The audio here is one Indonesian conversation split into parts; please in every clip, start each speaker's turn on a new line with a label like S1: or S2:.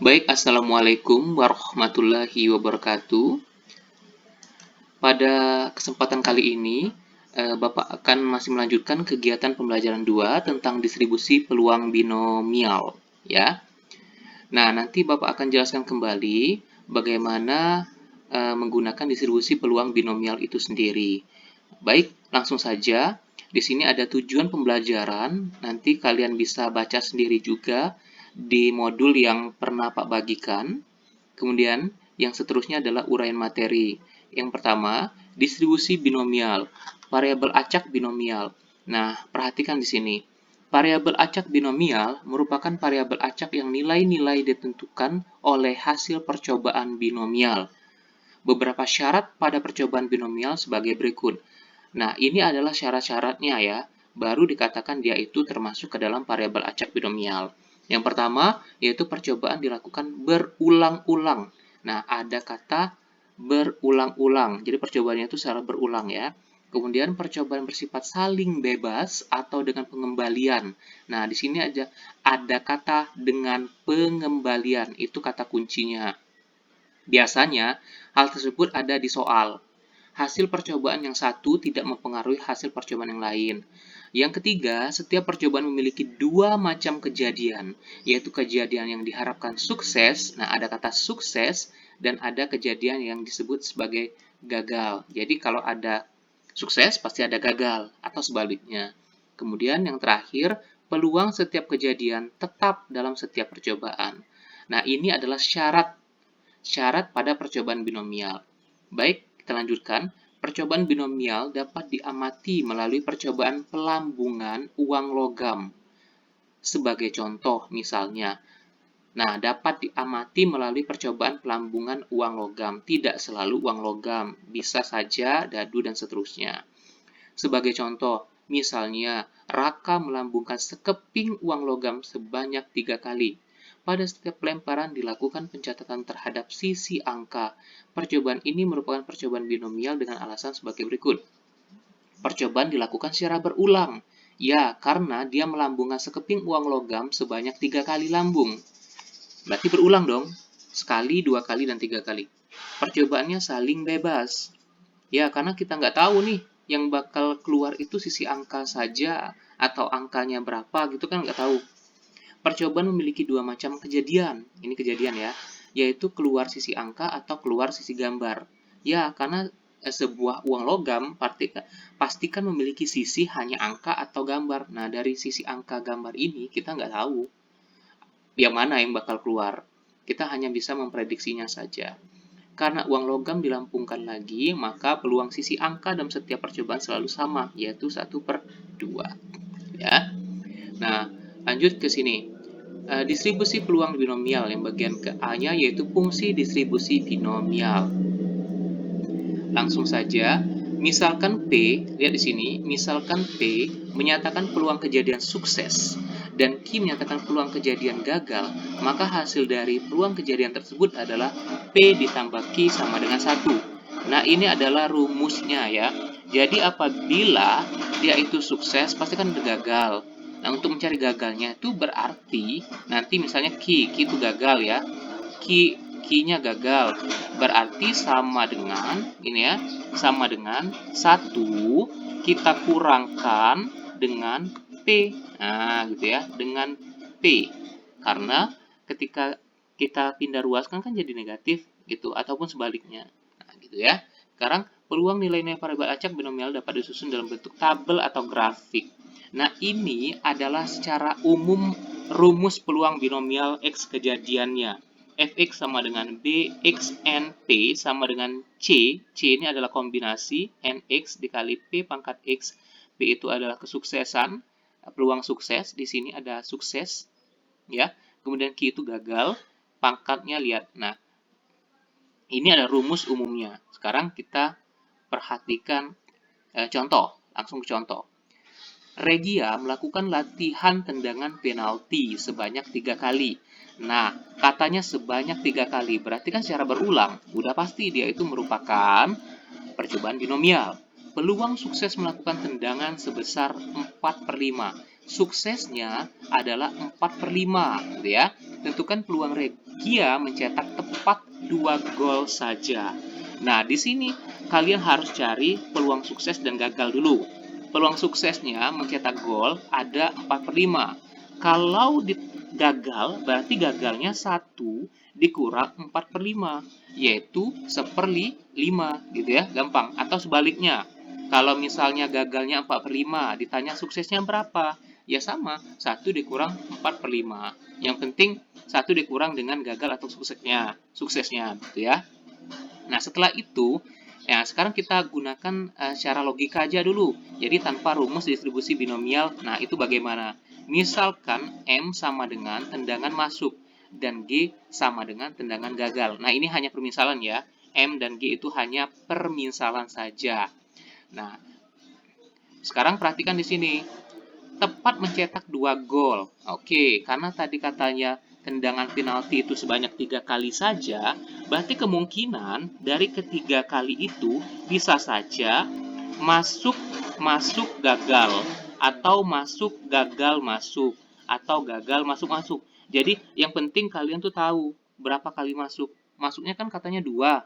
S1: Baik, Assalamualaikum warahmatullahi wabarakatuh. Pada kesempatan kali ini, Bapak akan masih melanjutkan kegiatan pembelajaran 2 tentang distribusi peluang binomial, ya. Nah, nanti Bapak akan jelaskan kembali bagaimana menggunakan distribusi peluang binomial itu sendiri. Baik, langsung saja. Di sini ada tujuan pembelajaran, nanti kalian bisa baca sendiri juga di modul yang pernah Pak bagikan. Kemudian, yang seterusnya adalah uraian materi. Yang pertama, distribusi binomial, variabel acak binomial. Nah, perhatikan di sini. Variabel acak binomial merupakan variabel acak yang nilai-nilai ditentukan oleh hasil percobaan binomial. Beberapa syarat pada percobaan binomial sebagai berikut. Nah, ini adalah syarat-syaratnya ya, baru dikatakan dia itu termasuk ke dalam variabel acak binomial. Yang pertama, yaitu percobaan dilakukan berulang-ulang. Nah, ada kata berulang-ulang, jadi percobaannya itu secara berulang ya. Kemudian percobaan bersifat saling bebas atau dengan pengembalian. Nah, di sini ada kata dengan pengembalian, itu kata kuncinya. Biasanya, hal tersebut ada di soal. Hasil percobaan yang satu tidak mempengaruhi hasil percobaan yang lain. Yang ketiga, setiap percobaan memiliki dua macam kejadian, yaitu kejadian yang diharapkan sukses, nah ada kata sukses, dan ada kejadian yang disebut sebagai gagal. Jadi kalau ada sukses, pasti ada gagal, atau sebaliknya. Kemudian yang terakhir, peluang setiap kejadian tetap dalam setiap percobaan. Nah, ini adalah syarat pada percobaan binomial. Baik, kita lanjutkan. Percobaan binomial dapat diamati melalui percobaan pelambungan uang logam. Sebagai contoh, misalnya, nah, dapat diamati melalui percobaan pelambungan uang logam. Tidak selalu uang logam, bisa saja dadu dan seterusnya. Sebagai contoh, misalnya, Raka melambungkan sekeping uang logam sebanyak 3 kali. Pada setiap pelemparan dilakukan pencatatan terhadap sisi angka. Percobaan ini merupakan percobaan binomial dengan alasan sebagai berikut. Percobaan dilakukan secara berulang. Ya, karena dia melambungkan sekeping uang logam sebanyak 3 kali lambung. Berarti berulang dong. Sekali, 2 kali, dan 3 kali. Percobaannya saling bebas. Ya, karena kita nggak tahu nih, yang bakal keluar itu sisi angka saja atau angkanya berapa gitu kan nggak tahu. Percobaan memiliki dua macam kejadian. Ini kejadian ya, yaitu keluar sisi angka atau keluar sisi gambar. Ya, karena sebuah uang logam pastikan memiliki sisi hanya angka atau gambar. Nah, dari sisi angka gambar ini kita nggak tahu yang mana yang bakal keluar. Kita hanya bisa memprediksinya saja. Karena uang logam dilampungkan lagi, maka peluang sisi angka dalam setiap percobaan selalu sama, yaitu 1/2. Ya. Nah, lanjut ke sini. Distribusi peluang binomial yang bagian ke A-nya yaitu fungsi distribusi binomial. Langsung saja, misalkan P, lihat di sini, misalkan P menyatakan peluang kejadian sukses dan Q menyatakan peluang kejadian gagal, maka hasil dari peluang kejadian tersebut adalah P ditambah Q sama dengan 1. Nah, ini adalah rumusnya ya. Jadi apabila dia itu sukses, pasti kan gagal. Nah, untuk mencari gagalnya itu berarti nanti misalnya Q itu gagal ya. Q-nya gagal. Berarti sama dengan ini ya, sama dengan 1 kita kurangkan dengan P. Nah, gitu ya, dengan P. Karena ketika kita pindah ruaskan kan jadi negatif gitu ataupun sebaliknya. Nah, gitu ya. Sekarang peluang nilai-nilai variabel acak binomial dapat disusun dalam bentuk tabel atau grafik. Nah, ini adalah secara umum rumus peluang binomial X kejadiannya. Fx sama dengan B, X, N, P sama dengan C. C ini adalah kombinasi Nx dikali P pangkat X. P itu adalah kesuksesan, peluang sukses. Di sini ada sukses, ya. Kemudian Q itu gagal, pangkatnya lihat. Nah, ini ada rumus umumnya. Sekarang kita perhatikan contoh, langsung ke contoh. Regia melakukan latihan tendangan penalti sebanyak 3 kali. Nah, katanya sebanyak 3 kali, berarti kan secara berulang. Udah pasti dia itu merupakan percobaan binomial. Peluang sukses melakukan tendangan sebesar 4/5. suksesnya adalah 4/5, gitu ya. Tentukan peluang Regia mencetak tepat 2 gol saja. Nah, di sini kalian harus cari peluang sukses dan gagal dulu. Peluang suksesnya mencetak gol ada 4/5. Kalau gagal, berarti gagalnya 1 dikurang 4/5, yaitu 1/5, gitu ya, gampang. Atau sebaliknya, kalau misalnya gagalnya 4/5, ditanya suksesnya berapa? Ya sama, 1 dikurang 4/5. Yang penting 1 dikurang dengan gagal atau suksesnya, gitu ya. Nah, setelah itu, ya sekarang kita gunakan secara logika aja dulu. Jadi tanpa rumus distribusi binomial, nah itu bagaimana? Misalkan M sama dengan tendangan masuk dan G sama dengan tendangan gagal. Nah, ini hanya permisalan ya. M dan G itu hanya permisalan saja. Nah, sekarang perhatikan di sini. Tepat mencetak 2 gol. Oke, karena tadi katanya tendangan penalti itu sebanyak 3 kali saja, berarti kemungkinan dari ketiga kali itu bisa saja masuk masuk gagal atau masuk gagal masuk atau gagal masuk masuk. Jadi yang penting kalian tuh tahu berapa kali masuk. Masuknya kan katanya 2.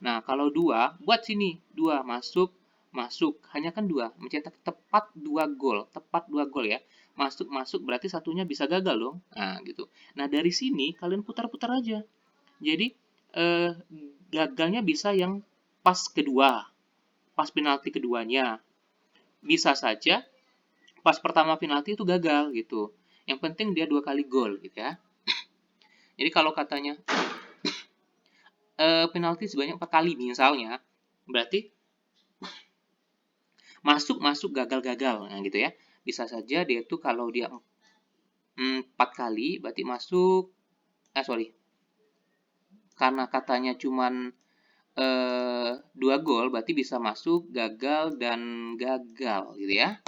S1: Nah, kalau 2, buat sini 2 masuk masuk, hanya kan 2, mencetak tepat 2 gol, tepat 2 gol ya. Masuk berarti satunya bisa gagal dong. Nah, gitu. Nah, dari sini kalian putar-putar aja. Jadi eh, gagalnya bisa yang pas kedua, pas penalti keduanya. Bisa saja pas pertama penalti itu gagal gitu. Yang penting dia 2 kali gol gitu ya. Jadi kalau katanya penalti sebanyak 4 kali misalnya, berarti masuk gagal-gagal, nah gitu ya. Bisa saja dia tuh kalau dia 4 kali berarti masuk, sorry, karena katanya cuman 2 gol berarti bisa masuk gagal dan gagal gitu ya.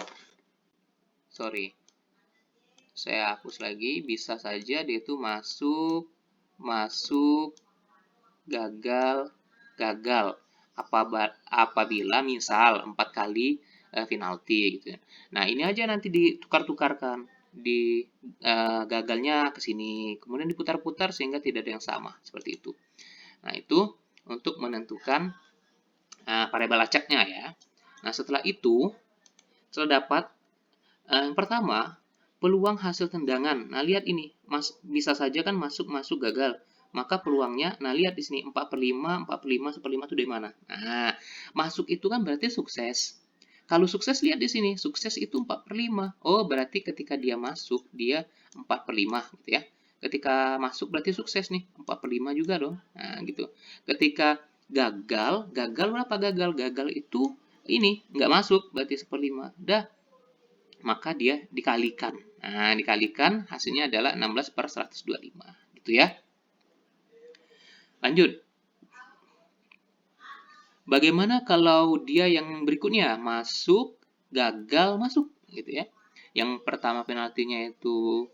S1: Sorry, saya hapus lagi. Bisa saja dia tuh masuk gagal gagal apabila misal 4 kali penalti gitu ya. Nah, ini aja nanti ditukar-tukarkan di gagalnya ke sini, kemudian diputar-putar sehingga tidak ada yang sama seperti itu. Nah, itu untuk menentukan variabel acaknya ya. Nah, setelah itu, setelah dapat yang pertama, peluang hasil tendangan. Nah, lihat ini, bisa saja kan masuk gagal. Maka peluangnya, nah lihat di sini 4/5, 4/5, 1/5 itu dari mana? Nah, masuk itu kan berarti sukses. Kalau sukses lihat di sini, sukses itu 4/5. Oh, berarti ketika dia masuk, dia 4/5 gitu ya. Ketika masuk berarti sukses nih, 4/5 juga dong. Nah, gitu. Ketika gagal berapa gagal? Gagal itu ini, nggak masuk, berarti 1/5. Dah, maka dia dikalikan. Nah, dikalikan hasilnya adalah 16/125. Gitu ya. Lanjut. Bagaimana kalau dia yang berikutnya masuk, gagal, masuk gitu ya. Yang pertama penaltinya itu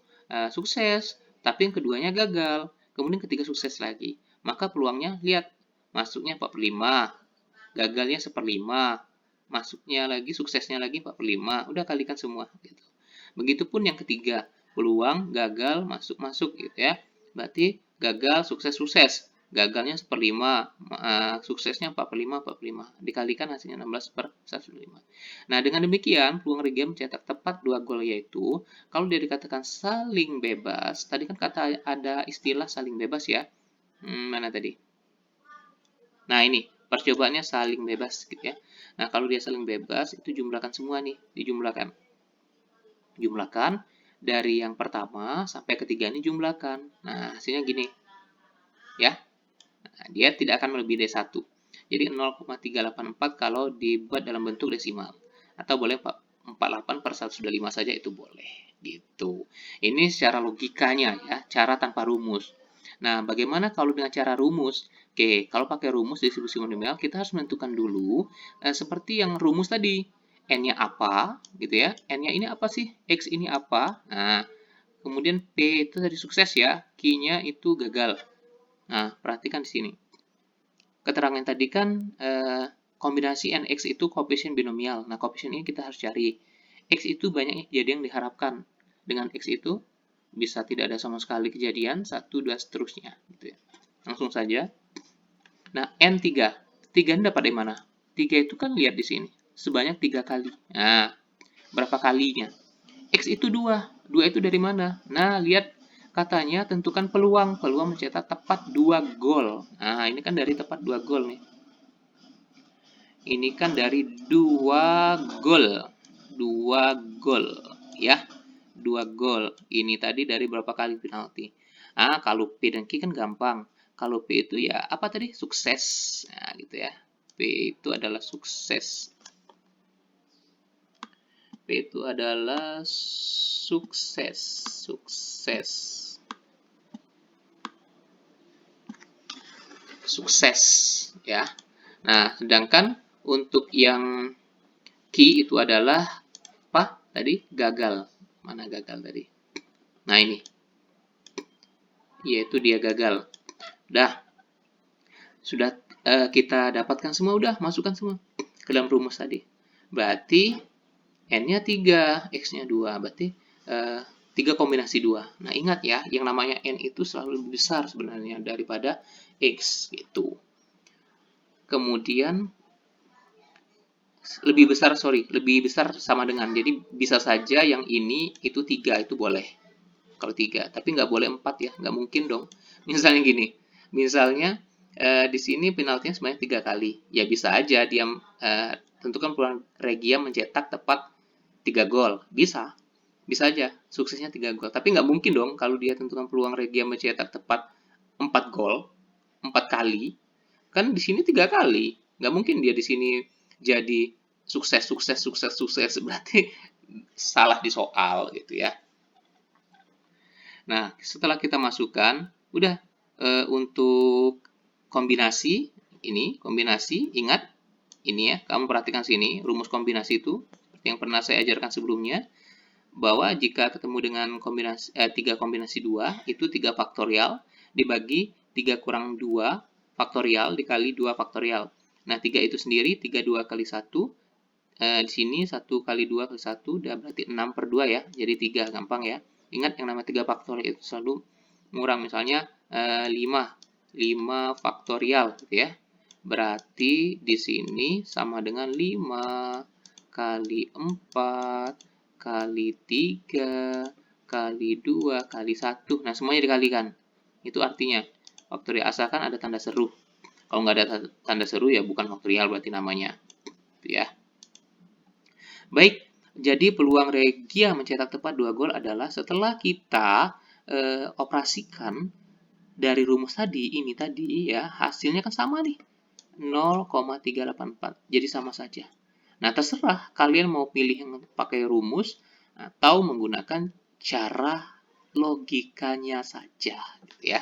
S1: sukses, tapi yang keduanya gagal. Kemudian ketiga sukses lagi. Maka peluangnya lihat, masuknya 4/5, gagalnya 1/5, masuknya lagi, suksesnya lagi 4/5. Udah kalikan semua gitu. Begitupun yang ketiga, peluang, gagal, masuk-masuk gitu ya. Berarti gagal, sukses-sukses. Gagalnya 1/5, suksesnya 4/5, 4/5. Dikalikan hasilnya 16/125. Nah, dengan demikian, peluang Regia mencetak tepat 2 gol yaitu, kalau dia dikatakan saling bebas, tadi kan ada istilah saling bebas ya. Mana tadi? Nah, ini, percobaannya saling bebas gitu ya. Nah, kalau dia saling bebas, itu jumlahkan semua nih, dijumlahkan. Jumlahkan dari yang pertama sampai ketiga ini jumlahkan. Nah, hasilnya gini. Ya. Nah, dia tidak akan melebihi dari 1. Jadi 0,384 kalau dibuat dalam bentuk desimal. Atau boleh 48/125 saja itu boleh. Gitu. Ini secara logikanya ya, cara tanpa rumus. Nah, bagaimana kalau dengan cara rumus? Oke, kalau pakai rumus distribusi monomial, kita harus menentukan dulu seperti yang rumus tadi. N-nya apa, gitu ya. N-nya ini apa sih? X ini apa? Nah, kemudian P itu tadi sukses ya. Q-nya itu gagal. Nah, perhatikan di sini. Keterangan tadi kan kombinasi NX itu koefisien binomial. Nah, koefisien ini kita harus cari. X itu banyak kejadian yang diharapkan. Dengan X itu bisa tidak ada sama sekali kejadian, 1, 2, seterusnya. Gitu ya. Langsung saja. Nah, N3. 3 ini dapat dari mana? 3 itu kan lihat di sini. Sebanyak 3 kali. Nah, berapa kalinya? X itu 2. 2 itu dari mana? Nah, lihat katanya tentukan peluang. Peluang mencetak tepat 2 gol. Nah, ini kan dari tepat 2 gol nih. Ini kan dari 2 gol. 2 gol. Ya, 2 gol. Ini tadi dari berapa kali penalti. Ah, kalau P dan Q kan gampang. Kalau P itu ya apa tadi? Sukses. Nah, gitu ya. P itu adalah sukses. P itu adalah sukses. Sukses. Sukses, ya. Nah, sedangkan untuk yang Q itu adalah apa? Tadi gagal. Mana gagal tadi? Nah, ini. Yaitu dia gagal. Dah. Sudah kita dapatkan semua, udah masukkan semua ke dalam rumus tadi. Berarti N-nya 3, X-nya 2. Berarti 3 kombinasi 2. Nah, ingat ya, yang namanya N itu selalu lebih besar sebenarnya daripada X gitu. Kemudian lebih besar sama dengan. Jadi bisa saja yang ini itu 3 itu boleh. Kalau 3, tapi nggak boleh 4 ya, nggak mungkin dong. Misalnya gini, misalnya di sini penaltinya sebanyak 3 kali. Ya bisa aja dia tentukan peluang Regia mencetak tepat 3 gol. Bisa aja suksesnya 3 gol. Tapi nggak mungkin dong kalau dia tentukan peluang Regia mencetak tepat 4 gol, 4 kali. Kan di sini 3 kali. Nggak mungkin dia di sini jadi sukses. Berarti salah di soal gitu ya. Nah, setelah kita masukkan, udah untuk kombinasi, ingat ini ya, kamu perhatikan sini, rumus kombinasi itu, yang pernah saya ajarkan sebelumnya, bahwa jika ketemu dengan 3 kombinasi 2, itu 3 faktorial, dibagi 3 kurang 2 faktorial, dikali 2 faktorial. Nah, 3 itu sendiri, 3 2 kali 1, di sini 1 kali 2 kali 1, udah berarti 6 per 2 ya, jadi 3, gampang ya. Ingat yang namanya 3 faktorial itu selalu mengurang, misalnya 5 faktorial gitu ya. Berarti di sini sama dengan 5 kali 4 kali 3 kali 2 kali 1. Nah, semuanya dikalikan. Itu artinya faktorial, asalkan ada tanda seru. Kalau nggak ada tanda seru ya bukan faktorial berarti namanya. Gitu ya. Baik, jadi peluang Regia mencetak tepat 2 gol adalah setelah kita operasikan dari rumus tadi, ini tadi ya, hasilnya kan sama nih. 0,384. Jadi sama saja. Nah, terserah kalian mau pilih yang pakai rumus atau menggunakan cara logikanya saja, gitu ya.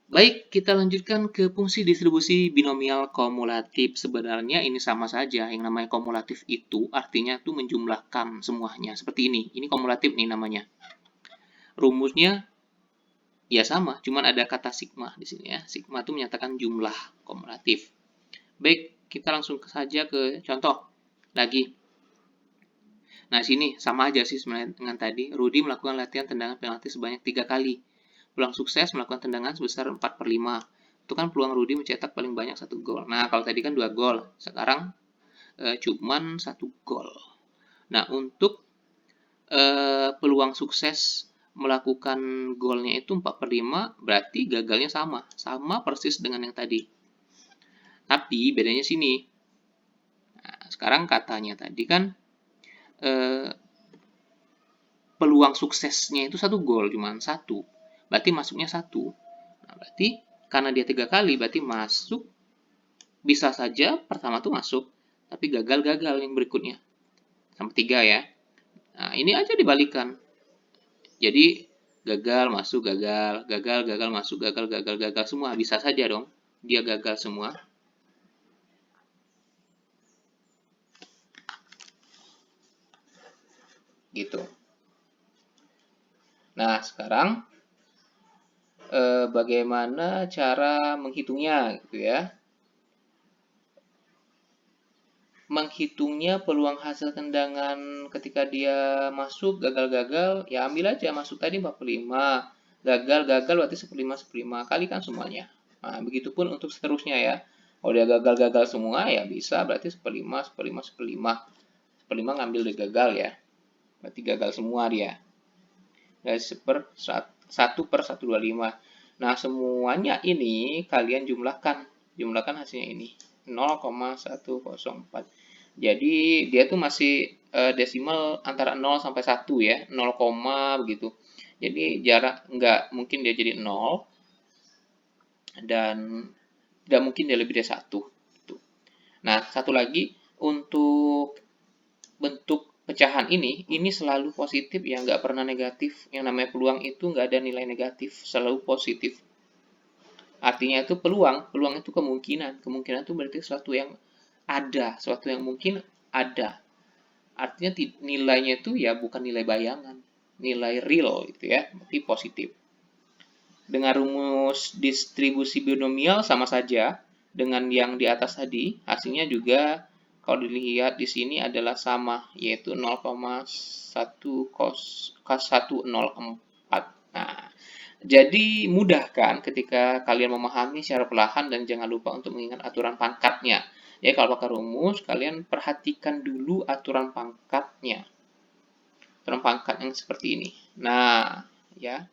S1: Baik, kita lanjutkan ke fungsi distribusi binomial kumulatif. Sebenarnya ini sama saja. Yang namanya kumulatif itu artinya tuh menjumlahkan semuanya. Seperti ini. Ini kumulatif nih namanya. Rumusnya ya sama, cuman ada kata sigma di sini ya. Sigma itu menyatakan jumlah kumulatif. Baik, kita langsung saja ke contoh lagi. Nah, sini sama aja sih sebenarnya dengan tadi. Rudy melakukan latihan tendangan penalti sebanyak 3 kali. Peluang sukses melakukan tendangan sebesar 4/5. Itu kan peluang Rudy mencetak paling banyak 1 gol. Nah, kalau tadi kan 2 gol. Sekarang cuman 1 gol. Nah, untuk peluang sukses melakukan golnya itu 4/5, berarti gagalnya sama. Sama persis dengan yang tadi. Tapi bedanya sini. Nah, sekarang katanya tadi kan peluang suksesnya itu 1 gol, cuma 1. Berarti masuknya 1. Nah, berarti karena dia 3 kali, berarti masuk. Bisa saja pertama tuh masuk, tapi gagal yang berikutnya. Sampai 3 ya. Nah, ini aja dibalikan. Jadi gagal, masuk, gagal, masuk, gagal semua. Bisa saja dong, dia gagal semua. Gitu. Nah, sekarang bagaimana cara menghitungnya gitu ya. menghitungnya peluang hasil tendangan ketika dia masuk gagal-gagal, ya ambil aja masuk tadi 45, gagal-gagal berarti 1/5 kalikan semuanya. Nah, begitupun untuk seterusnya ya. Kalau dia gagal-gagal semua ya bisa berarti 1/5, 1/5, 1/5. 1/5 ngambil dia gagal ya. Berarti gagal semua dia. Dari 1/125. Nah, semuanya ini kalian jumlahkan. Jumlahkan hasilnya ini. 0,104. Jadi dia tuh masih desimal antara 0 sampai 1 ya, 0, begitu. Jadi jarak nggak mungkin dia jadi 0 dan nggak mungkin dia lebih dari 1. Nah, satu lagi untuk bentuk pecahan ini selalu positif ya, nggak pernah negatif. Yang namanya peluang itu nggak ada nilai negatif, selalu positif. Artinya itu peluang itu kemungkinan itu berarti sesuatu yang ada, sesuatu yang mungkin ada. Artinya nilainya itu ya bukan nilai bayangan, nilai real gitu ya, berarti positif. Dengan rumus distribusi binomial sama saja dengan yang di atas tadi, hasilnya juga kalau dilihat di sini adalah sama, yaitu 0,104. Nah, jadi mudah kan ketika kalian memahami secara perlahan dan jangan lupa untuk mengingat aturan pangkatnya. Ya, kalau pakai rumus, kalian perhatikan dulu aturan pangkatnya. Aturan pangkat yang seperti ini. Nah, ya.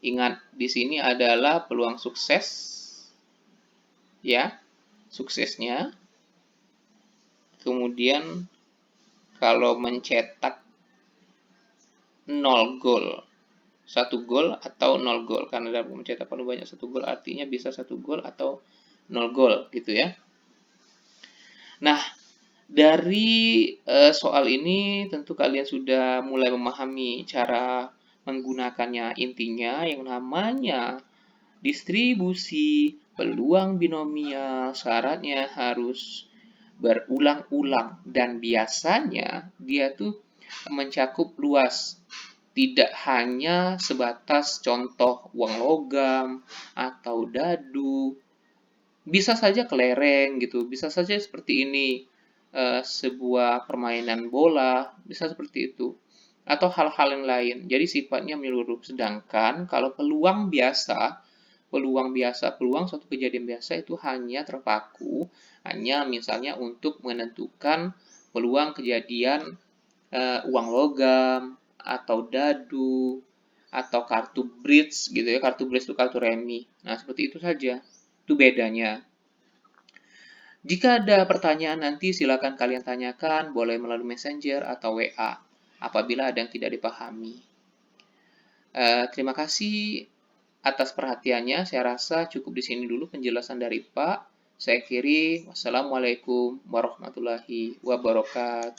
S1: Ingat, di sini adalah peluang sukses. Ya, suksesnya. Kemudian, kalau mencetak 0 gol. 1 gol atau 0 gol. Karena dapat mencetak paling banyak 1 gol, artinya bisa 1 gol atau 0 gol gitu ya. Nah, dari soal ini tentu kalian sudah mulai memahami cara menggunakannya. Intinya yang namanya distribusi peluang binomial syaratnya harus berulang-ulang dan biasanya dia tuh mencakup luas. Tidak hanya sebatas contoh uang logam atau dadu, bisa saja kelereng gitu, bisa saja seperti ini, sebuah permainan bola, bisa seperti itu, atau hal-hal yang lain. Jadi sifatnya menyeluruh. Sedangkan kalau peluang suatu kejadian biasa itu hanya terpaku, hanya misalnya untuk menentukan peluang kejadian uang logam, atau dadu, atau kartu bridge gitu ya. Kartu bridge itu kartu remi. Nah, seperti itu saja. Itu bedanya. Jika ada pertanyaan nanti silakan kalian tanyakan, boleh melalui Messenger atau WA apabila ada yang tidak dipahami. Terima kasih atas perhatiannya. Saya rasa cukup di sini dulu penjelasan dari Pak. Saya akhiri. Wassalamualaikum warahmatullahi wabarakatuh.